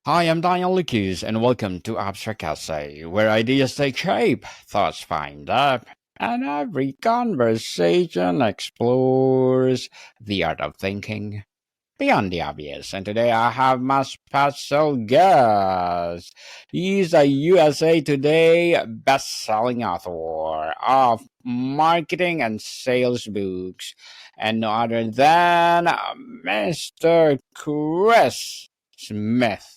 Hi, I'm Daniel Lucas, and welcome to Abstract Essay, where ideas take shape, thoughts find depth, and every conversation explores the art of thinking beyond the obvious. And today I have my special guest. He's a USA Today Bestselling Author of marketing and sales books, and no other than Mr. Chris Smith.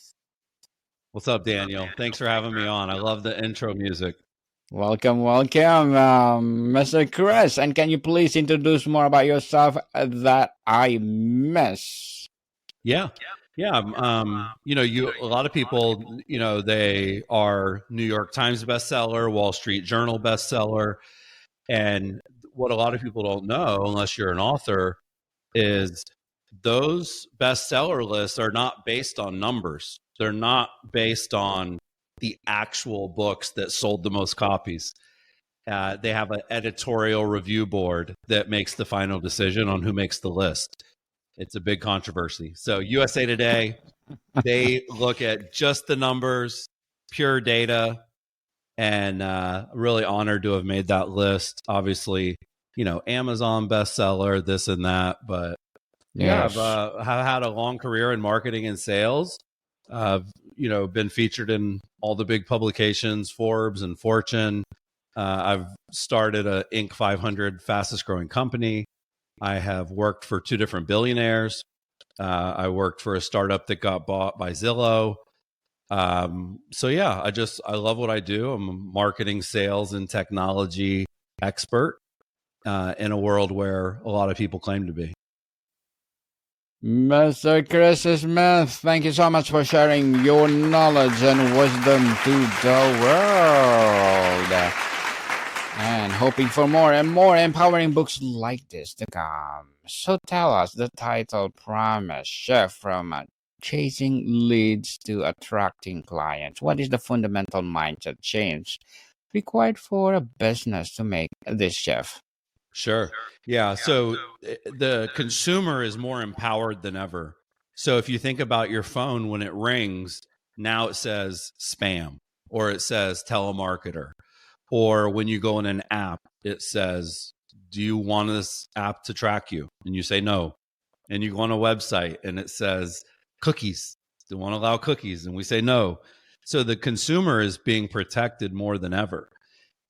What's up, Daniel? Thanks for having me on. I love the intro music. Welcome, Mr. Chris. And can you please introduce more about yourself that I miss? Yeah. Yeah. A lot of people, they are New York Times bestseller, Wall Street Journal bestseller. And what a lot of people don't know, unless you're an author, is those bestseller lists are not based on numbers. They're not based on the actual books that sold the most copies. They have an editorial review board that makes the final decision on who makes the list. It's a big controversy. So USA Today, they look at just the numbers, pure data, and really honored to have made that list. Obviously, Amazon bestseller, this and that, but Yes. I've had a long career in marketing and sales. I've been featured in all the big publications, Forbes and Fortune. I've started a Inc. 500 fastest growing company. I have worked for 2 different billionaires. I worked for a startup that got bought by Zillow. I love what I do. I'm a marketing, sales, and technology expert in a world where a lot of people claim to be. Mr. Chris Smith, thank you so much for sharing your knowledge and wisdom to the world. And hoping for more and more empowering books like this to come. So tell us the title promise, shift from chasing leads to attracting clients. What is the fundamental mindset change required for a business to make this shift? Sure. Yeah. So the consumer is more empowered than ever. So if you think about your phone, when it rings, now it says spam or it says telemarketer. Or when you go in an app, it says, do you want this app to track you? And you say no. And you go on a website and it says cookies. Do you want to allow cookies? And we say no. So the consumer is being protected more than ever.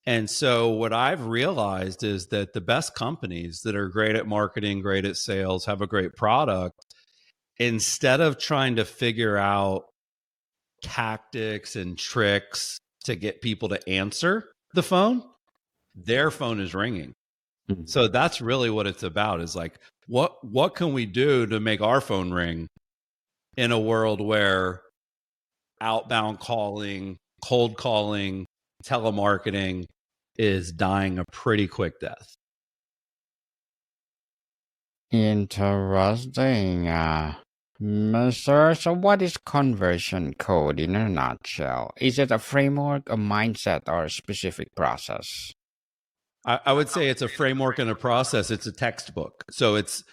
And so what I've realized is that the best companies that are great at marketing, great at sales, have a great product, instead of trying to figure out tactics and tricks to get people to answer the phone, their phone is ringing. Mm-hmm. So that's really what it's about, is like, what can we do to make our phone ring in a world where outbound calling, cold calling, telemarketing is dying a pretty quick death. Interesting. Sir, so what is conversion code in a nutshell? Is it a framework, a mindset, or a specific process? I would say it's a framework and a process. It's a textbook. So it's,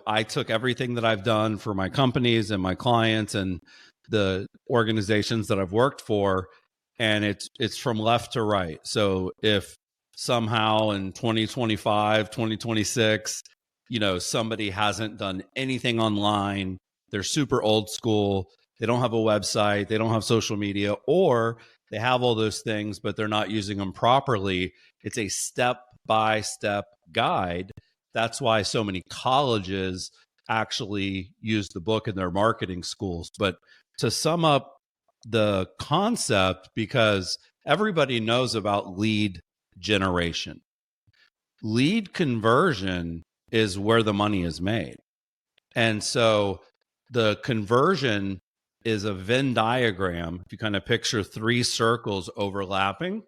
I took everything that I've done for my companies and my clients and the organizations that I've worked for, and it's from left to right. So if somehow in 2025, 2026, somebody hasn't done anything online, they're super old school, they don't have a website, they don't have social media, or they have all those things, but they're not using them properly. It's a step-by-step guide. That's why so many colleges actually use the book in their marketing schools. But to sum up the concept, because everybody knows about lead generation, lead conversion is where the money is made. And so the conversion is a Venn diagram. If you kind of picture 3 circles overlapping: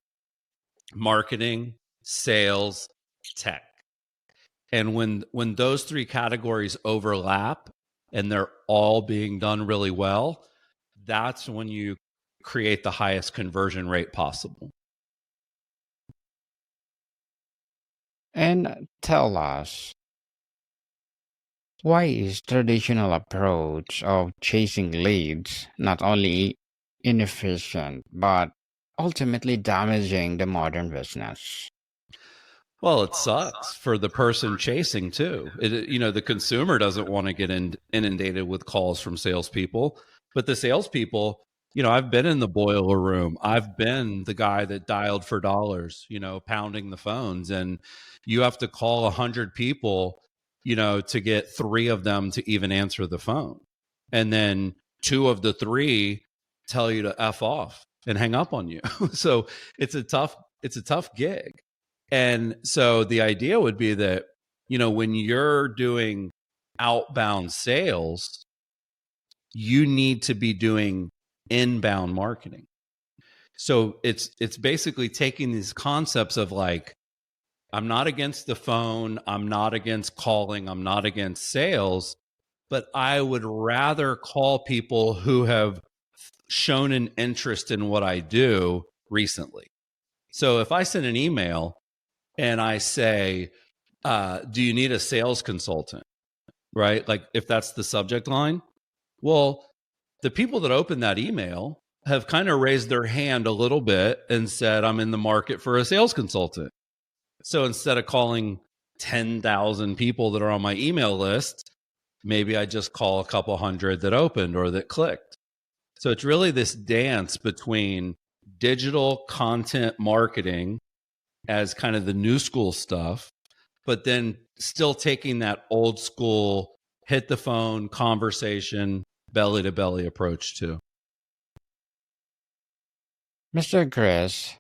marketing, sales, tech. And when those 3 categories overlap and they're all being done really well, that's when you create the highest conversion rate possible. And tell us, Why is traditional approach of chasing leads not only inefficient but ultimately damaging the modern business? Well, it sucks for the person chasing too. The consumer doesn't want to get inundated with calls from salespeople, but the salespeople, I've been in the boiler room. I've been the guy that dialed for dollars, pounding the phones, and you have to call 100 people, to get three of them to even answer the phone, and then two of the three tell you to f off and hang up on you. So it's a tough gig. And so the idea would be that, when you're doing outbound sales, you need to be doing inbound marketing. So it's basically taking these concepts of like, I'm not against the phone, I'm not against calling, I'm not against sales, but I would rather call people who have shown an interest in what I do recently. So if I send an email and I say, do you need a sales consultant? Right? Like if that's the subject line. Well, the people that open that email have kind of raised their hand a little bit and said, I'm in the market for a sales consultant. So instead of calling 10,000 people that are on my email list, maybe I just call a couple hundred that opened or that clicked. So it's really this dance between digital content marketing as kind of the new school stuff, but then still taking that old school hit the phone conversation, belly to belly approach too. Mr. Chris,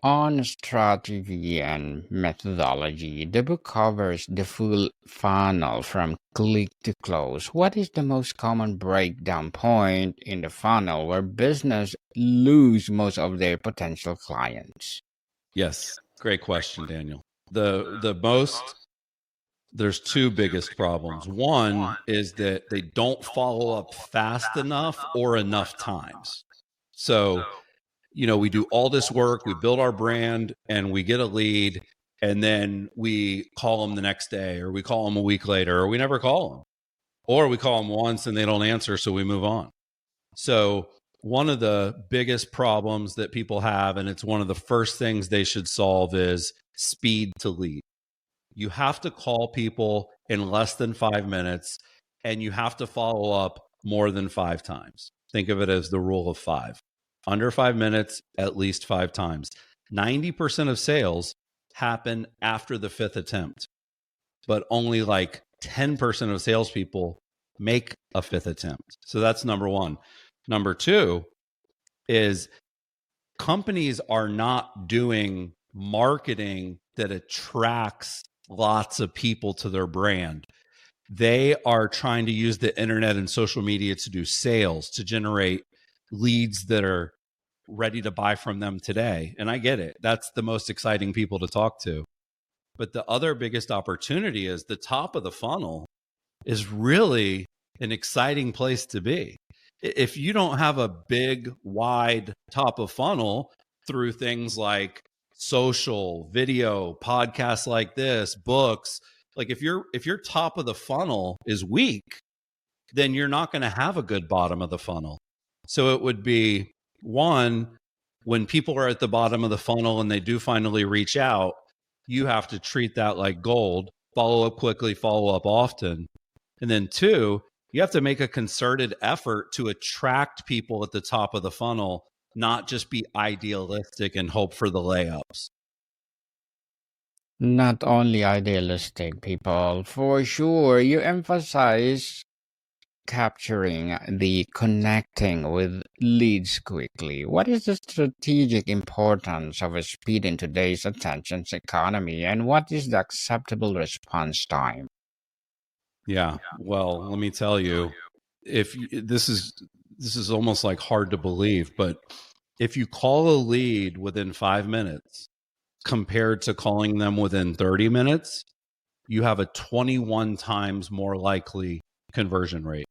on strategy and methodology, the book covers the full funnel from click to close. What is the most common breakdown point in the funnel where business lose most of their potential clients? Yes, great question, Daniel. There's two biggest problems. One is that they don't follow up fast enough or enough times. So, we do all this work, we build our brand, and we get a lead, and then we call them the next day, or we call them a week later, or we never call them, or we call them once and they don't answer, so we move on. So, one of the biggest problems that people have, and it's one of the first things they should solve, is speed to lead. You have to call people in less than 5 minutes, and you have to follow up more than 5 times. Think of it as the rule of 5. Under 5 minutes, at least 5 times. 90% of sales happen after the 5th attempt, but only like 10% of salespeople make a 5th attempt. So that's number one. Number two is companies are not doing marketing that attracts lots of people to their brand. They are trying to use the internet and social media to do sales, to generate leads that are ready to buy from them today. And I get it. That's the most exciting people to talk to. But the other biggest opportunity is the top of the funnel is really an exciting place to be. If you don't have a big, wide top of funnel through things like social, video, podcasts like this, books, like if your top of the funnel is weak, then you're not going to have a good bottom of the funnel. So it would be one, when people are at the bottom of the funnel and they do finally reach out, you have to treat that like gold, follow up quickly, follow up often. And then two, you have to make a concerted effort to attract people at the top of the funnel, not just be idealistic and hope for the layups. Not only idealistic people, for sure, you emphasize capturing the connecting with leads quickly. What is the strategic importance of speed in today's attention economy, and what is the acceptable response time? Yeah. Well, let me tell you, this is almost like hard to believe, but if you call a lead within 5 minutes compared to calling them within 30 minutes, you have a 21 times more likely conversion rate.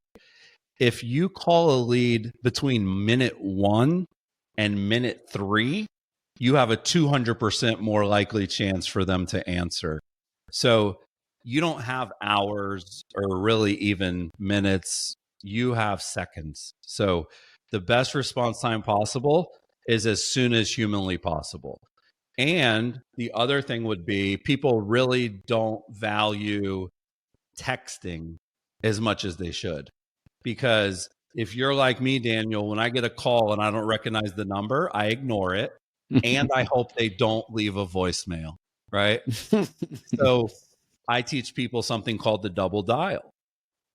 If you call a lead between minute 1 and minute 3, you have a 200% more likely chance for them to answer. So, you don't have hours or really even minutes, you have seconds. So the best response time possible is as soon as humanly possible. And the other thing would be people really don't value texting as much as they should. Because if you're like me, Daniel, when I get a call and I don't recognize the number, I ignore it. And I hope they don't leave a voicemail, right? So I teach people something called the double dial.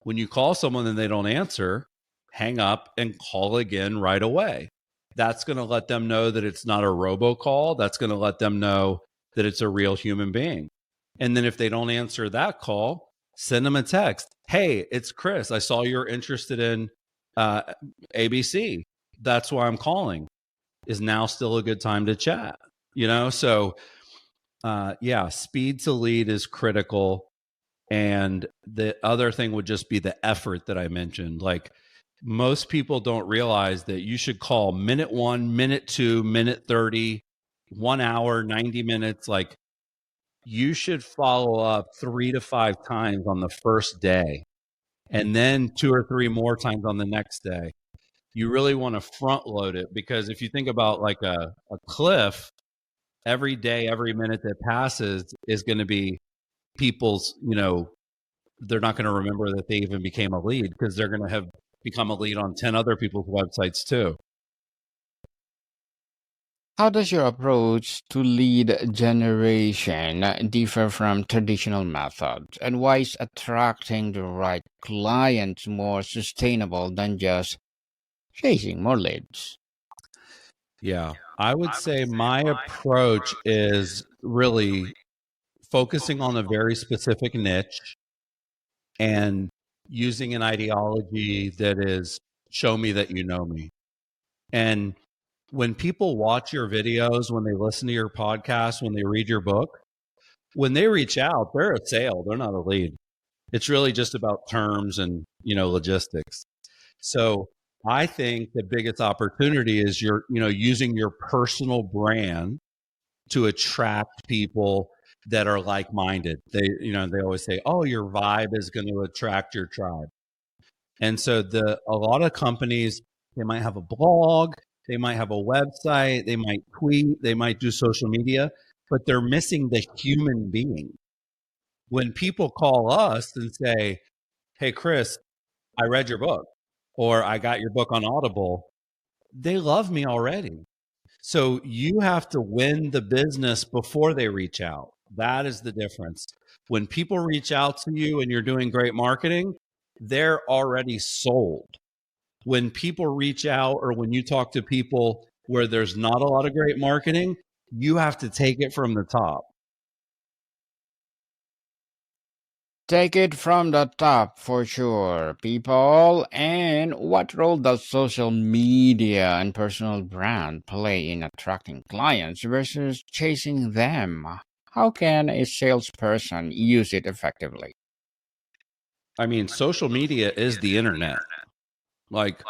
When you call someone and they don't answer, hang up and call again right away. That's going to let them know that it's not a robocall. That's going to let them know that it's a real human being. And then if they don't answer that call, send them a text. Hey, it's Chris. I saw you're interested in ABC. That's why I'm calling. Is now still a good time to chat? You know, so yeah, speed to lead is critical. And the other thing would just be the effort that I mentioned. Like most people don't realize that you should call minute 1, minute 2, minute 30, 1 hour, 90 minutes. Like you should follow up 3 to 5 times on the first day and then 2 or 3 more times on the next day. You really want to front load it, because if you think about like a cliff, every day, every minute that passes is going to be people's, you know, they're not going to remember that they even became a lead, because they're going to have become a lead on 10 other people's websites too. How does your approach to lead generation differ from traditional methods? And why is attracting the right clients more sustainable than just chasing more leads? Yeah, I would say my approach is really focusing on a very specific niche and using an ideology that is show me that you know me. And when people watch your videos, when they listen to your podcast, when they read your book, when they reach out, they're a sale, they're not a lead. It's really just about terms and, you know, logistics. So I think the biggest opportunity is you're, you know, using your personal brand to attract people that are like-minded. They, you know, they always say, "Oh, your vibe is going to attract your tribe." And so a lot of companies, they might have a blog, they might have a website, they might tweet, they might do social media, but they're missing the human being. When people call us and say, "Hey, Chris, I read your book," or "I got your book on Audible," they love me already. So you have to win the business before they reach out. That is the difference. When people reach out to you and you're doing great marketing, they're already sold. When people reach out or when you talk to people where there's not a lot of great marketing, you have to take it from the top. Take it from the top for sure, people. And what role does social media and personal brand play in attracting clients versus chasing them? How can a salesperson use it effectively? I mean, social media is the internet. Like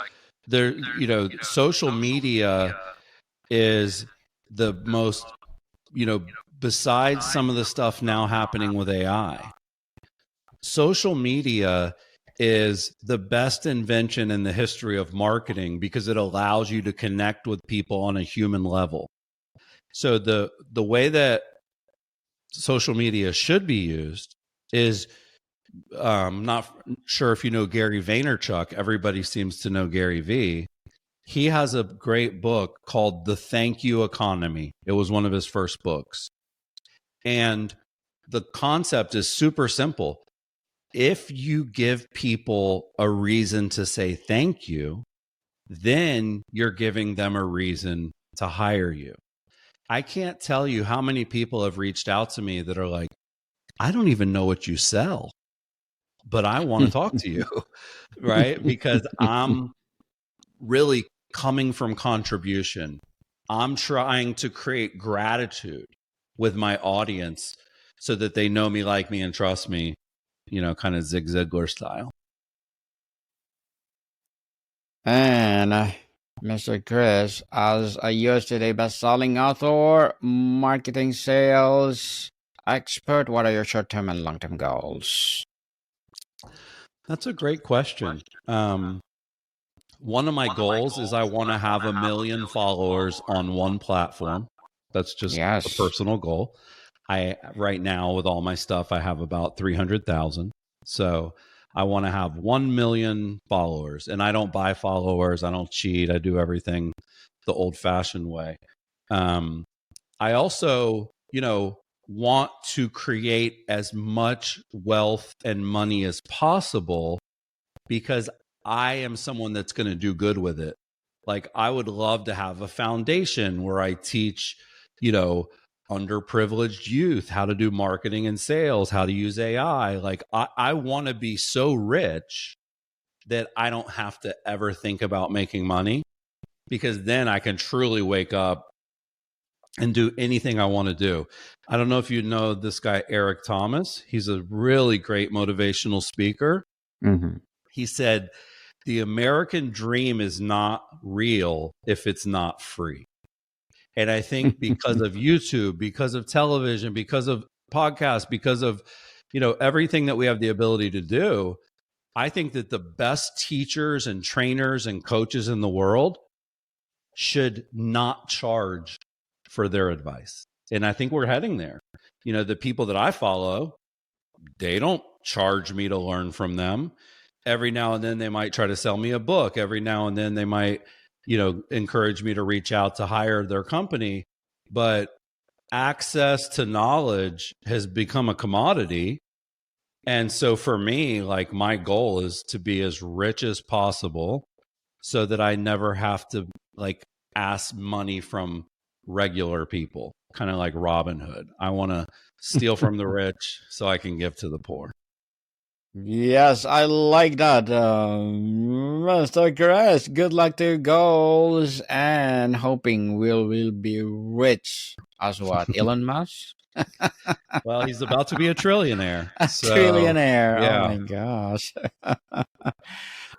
there, you know, social media is the most, you know, besides some of the stuff now happening with AI, social media is the best invention in the history of marketing because it allows you to connect with people on a human level. So the way that social media should be used is not sure if you know Gary Vaynerchuk. Everybody seems to know Gary V. He has a great book called The Thank You Economy. It was one of his first books. And the concept is super simple. If you give people a reason to say thank you, then you're giving them a reason to hire you. I can't tell you how many people have reached out to me that are like, I don't even know what you sell, but I want to talk to you, right? Because I'm really coming from contribution. I'm trying to create gratitude with my audience so that they know me, like me, and trust me, you know, kind of Zig Ziglar style. And Mr. Chris, as a USA Today bestselling author, marketing sales Expert, what are your short-term and long-term goals? That's a great question. One of my goals is I want to have 1 million followers on one platform. That's just a Yes. personal goal. Right now with all my stuff, I have about 300,000. So I want to have 1 million followers, and I don't buy followers. I don't cheat. I do everything the old fashioned way. I also, want to create as much wealth and money as possible because I am someone that's going to do good with it. Like, I would love to have a foundation where I teach, underprivileged youth how to do marketing and sales, how to use AI. Like, I want to be so rich that I don't have to ever think about making money, because then I can truly wake up and do anything I want to do. I don't know if you know this guy, Eric Thomas. He's a really great motivational speaker. Mm-hmm. He said, the American dream is not real if it's not free. And I think because of YouTube, because of television, because of podcasts, because of, everything that we have the ability to do, I think that the best teachers and trainers and coaches in the world should not charge for their advice. And I think we're heading there. The people that I follow, they don't charge me to learn from them. Every now and then they might try to sell me a book. Every now and then they might, encourage me to reach out to hire their company. But access to knowledge has become a commodity. And so for me, like, my goal is to be as rich as possible so that I never have to ask money from regular people, kind of like Robin Hood. I want to steal from the rich so I can give to the poor. Yes, I like that. Mr. Chris, good luck to your goals and hoping we'll be rich as what? Elon Musk? Well, he's about to be a trillionaire. A trillionaire. Yeah. Oh my gosh.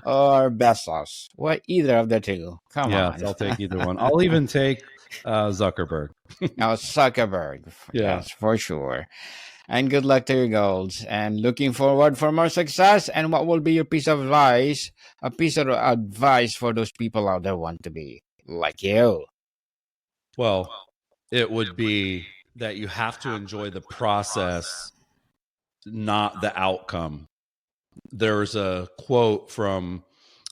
Or Bezos. Well, either of the two. Come on. I'll take either one. I'll even take Zuckerberg. Now, Zuckerberg. Yeah. Yes, for sure. And good luck to your goals. And looking forward for more success. And what will be your piece of advice? A piece of advice for those people out there who want to be like you. Well, it would be that you have to enjoy the process, not the outcome. There's a quote from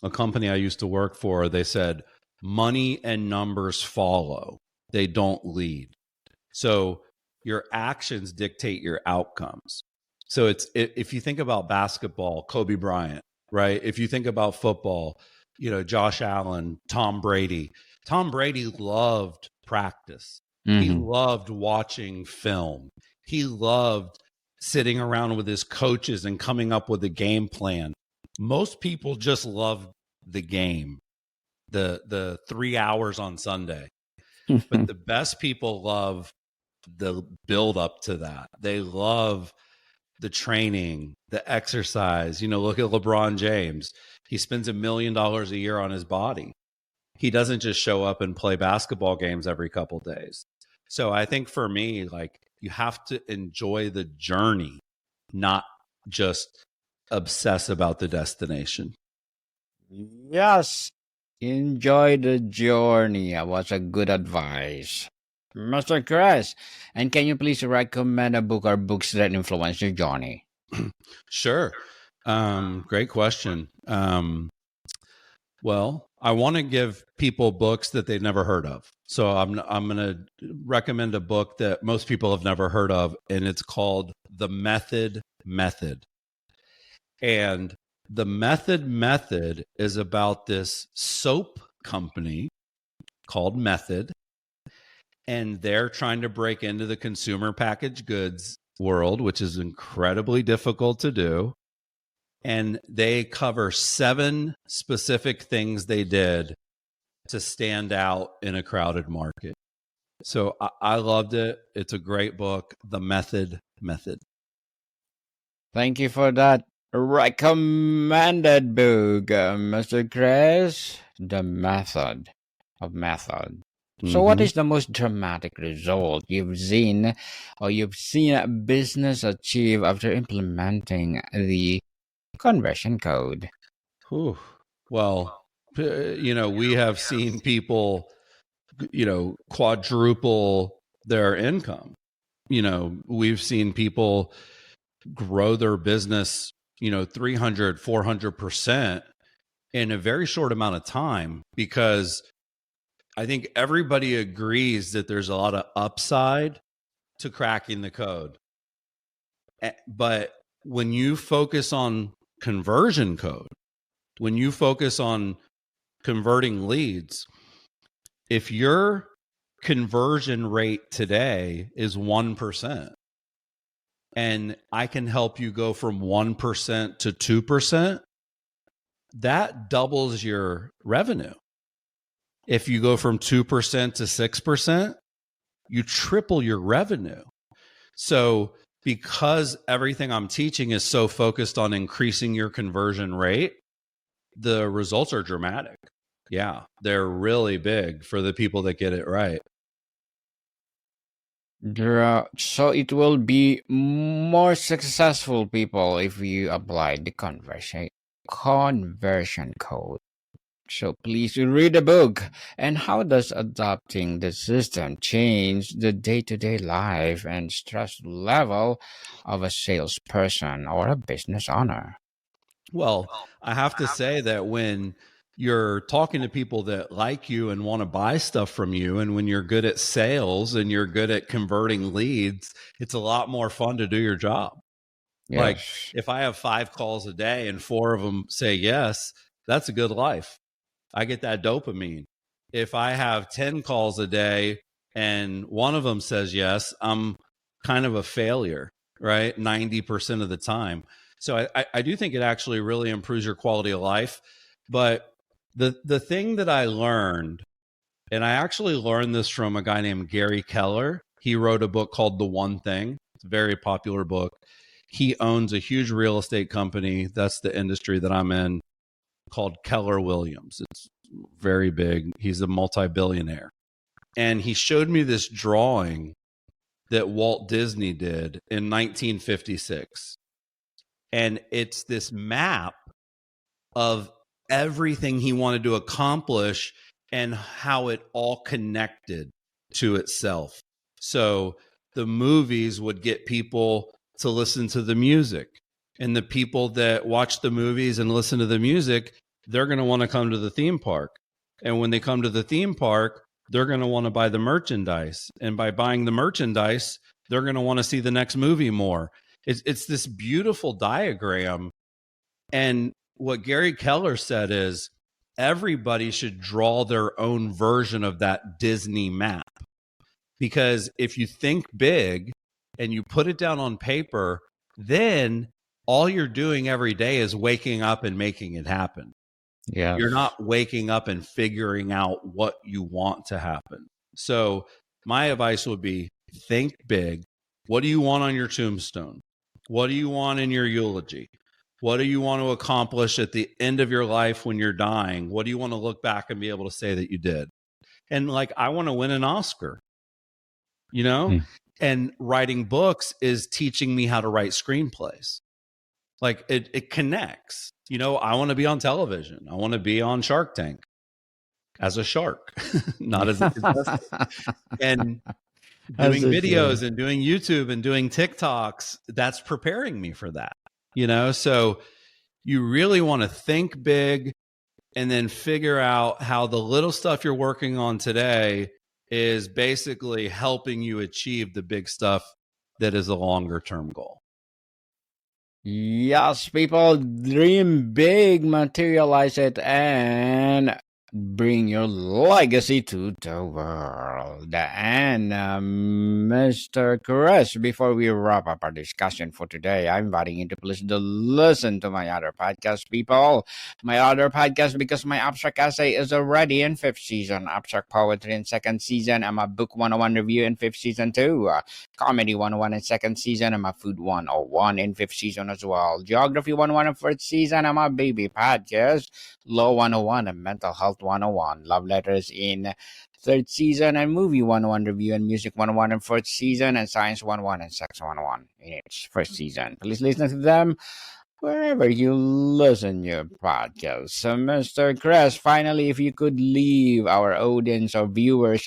a company I used to work for. They said, money and numbers follow, they don't lead. So your actions dictate your outcomes. So if you think about basketball, Kobe Bryant, right? If you think about football, Josh Allen, Tom Brady. Tom Brady loved practice. Mm-hmm. He loved watching film. He loved sitting around with his coaches and coming up with a game plan. Most people just love the game, the 3 hours on Sunday. But the best people love the build up to that. They love the training, the exercise. Look at LeBron James. He spends $1 million a year on his body. He doesn't just show up and play basketball games every couple of days. So I think for me, you have to enjoy the journey, not just obsess about the destination. Yes. Enjoy the journey. That was a good advice. Mr. Chris, and can you please recommend a book or books that influenced your journey? Sure. Great question. Well, I want to give people books that they've never heard of. So I'm going to recommend a book that most people have never heard of, and it's called The Method Method. And The Method is about this soap company called Method, and they're trying to break into the consumer packaged goods world, which is incredibly difficult to do. And they cover 7 specific things they did to stand out in a crowded market. So I loved it. It's a great book, The Method Method. Thank you for that recommended book, Mr. Chris. The Method of Method. So, what Hmm. is the most dramatic result you've seen a business achieve after implementing the conversion code? Whew. Well, we have seen people, quadruple their income. We've seen people grow their business, 300, 400% in a very short amount of time, because I think everybody agrees that there's a lot of upside to cracking the code. But when you focus on conversion code, when you focus on converting leads, if your conversion rate today is 1%, and I can help you go from 1% to 2%, that doubles your revenue. If you go from 2% to 6%, you triple your revenue. So because everything I'm teaching is so focused on increasing your conversion rate, the results are dramatic. Yeah, they're really big for the people that get it right. So it will be more successful people if you apply the conversion code. So please read the book. And how does adopting the system change the day-to-day life and stress level of a salesperson or a business owner? Well, I have to say that when you're talking to people that like you and want to buy stuff from you, and when you're good at sales and you're good at converting leads, it's a lot more fun to do your job. Like, Yes. if I have 5 calls a day and 4 of them say yes, that's a good life. I get that dopamine. If I have 10 calls a day and one of them says yes, I'm kind of a failure, right? 90% of the time. So I do think it actually really improves your quality of life. But the thing that I learned, and I actually learned this from a guy named Gary Keller. He wrote a book called The One Thing. It's a very popular book. He owns a huge real estate company. That's the industry that I'm in, called Keller Williams. It's very big. He's a multi-billionaire. And he showed me this drawing that Walt Disney did in 1956. And it's this map of everything he wanted to accomplish and how it all connected to itself. So the movies would get people to listen to the music, and the people that watch the movies and listen to the music, they're going to want to come to the theme park. And when they come to the theme park, they're going to want to buy the merchandise. And by buying the merchandise, they're going to want to see the next movie more. It's this beautiful diagram. And what Gary Keller said is everybody should draw their own version of that Disney map. Because if you think big and you put it down on paper, then all you're doing every day is waking up and making it happen. Yes. You're not waking up and figuring out what you want to happen. So my advice would be, think big. What do you want on your tombstone? What do you want in your eulogy? What do you want to accomplish at the end of your life when you're dying? What do you want to look back and be able to say that you did? And like, I want to win an Oscar, Mm. and writing books is teaching me how to write screenplays. Like, it connects. I want to be on television. I want to be on Shark Tank as a shark, not as a contestant. And As doing it videos should. and doing YouTube and doing TikToks, that's preparing me for that. So you really want to think big and then figure out how the little stuff you're working on today is basically helping you achieve the big stuff that is a longer term goal. Yes, people, dream big, materialize it, and bring your legacy to the world. And Mr. Chris, before we wrap up our discussion for today, I'm inviting you to please to listen to my other podcast, people. My other podcast, because my abstract essay is already in 5th season, abstract poetry in 2nd season, and my book 101 review in 5th season too. Comedy 101 in 2nd season, and my food 101 in 5th season as well. Geography 101 in 4th season, and my baby podcast, Law 101 and Mental Health 101. Love letters in third season, and Movie 101 review, and Music 101 in fourth season, and Science 101 and Sex 101 in its first season. Please listen to them wherever you listen your podcast. So, Mr. Chris, finally, if you could leave our audience or viewers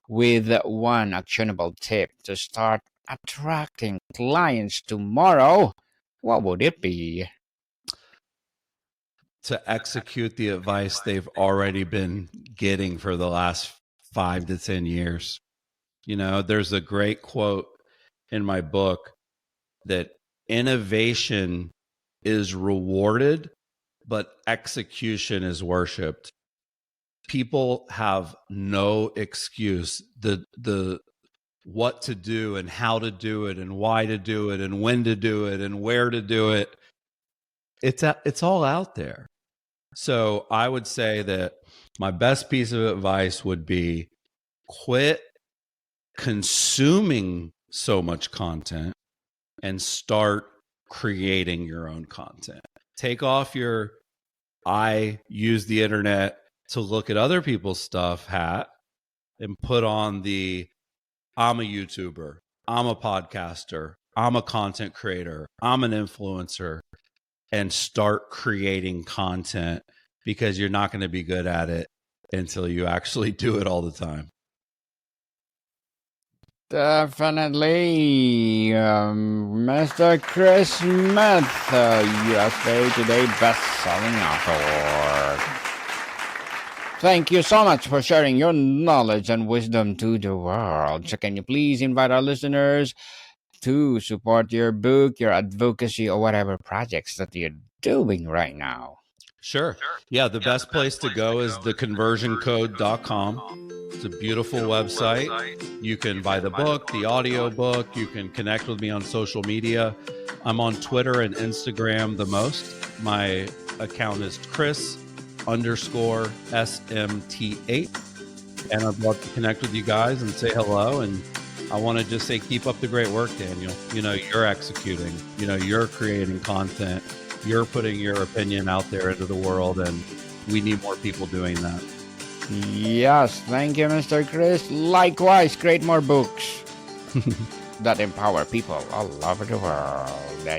with one actionable tip to start attracting clients tomorrow, what would it be? To execute the advice they've already been getting for the last 5 to 10 years. You know, there's a great quote in my book that innovation is rewarded, but execution is worshipped. People have no excuse. The what to do and how to do it and why to do it and when to do it and where to do it. It's all out there. So I would say that my best piece of advice would be quit consuming so much content and start creating your own content. Take off your I use the internet to look at other people's stuff hat and put on the I'm a YouTuber, I'm a podcaster, I'm a content creator, I'm an influencer, and start creating content, because you're not going to be good at it until you actually do it all the time. Definitely, Mr. Chris Smith, USA Today Bestselling Author. Thank you so much for sharing your knowledge and wisdom to the world. So can you please invite our listeners to support your book, your advocacy, or whatever projects that you're doing right now? Sure. Yeah, the best place to go is theconversioncode.com. It's a beautiful website. You can buy the book, the audio book. You can connect with me on social media. I'm on Twitter and Instagram the most. My account is Chris_SMT8. And I'd love to connect with you guys and say hello. And I want to just say, keep up the great work, Daniel. You know, you're executing, you know, you're creating content, you're putting your opinion out there into the world, and we need more people doing that. Yes, thank you, Mr. Chris. Likewise, create more books that empower people all over the world.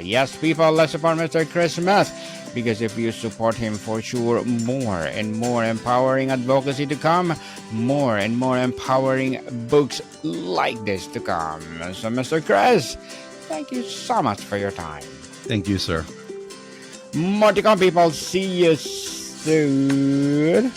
Yes, people, let's support Mr. Chris Smith, because if you support him, for sure, more and more empowering advocacy to come, more and more empowering books like this to come. So, Mr. Chris, thank you so much for your time. Thank you, sir. More to come, people. See you soon.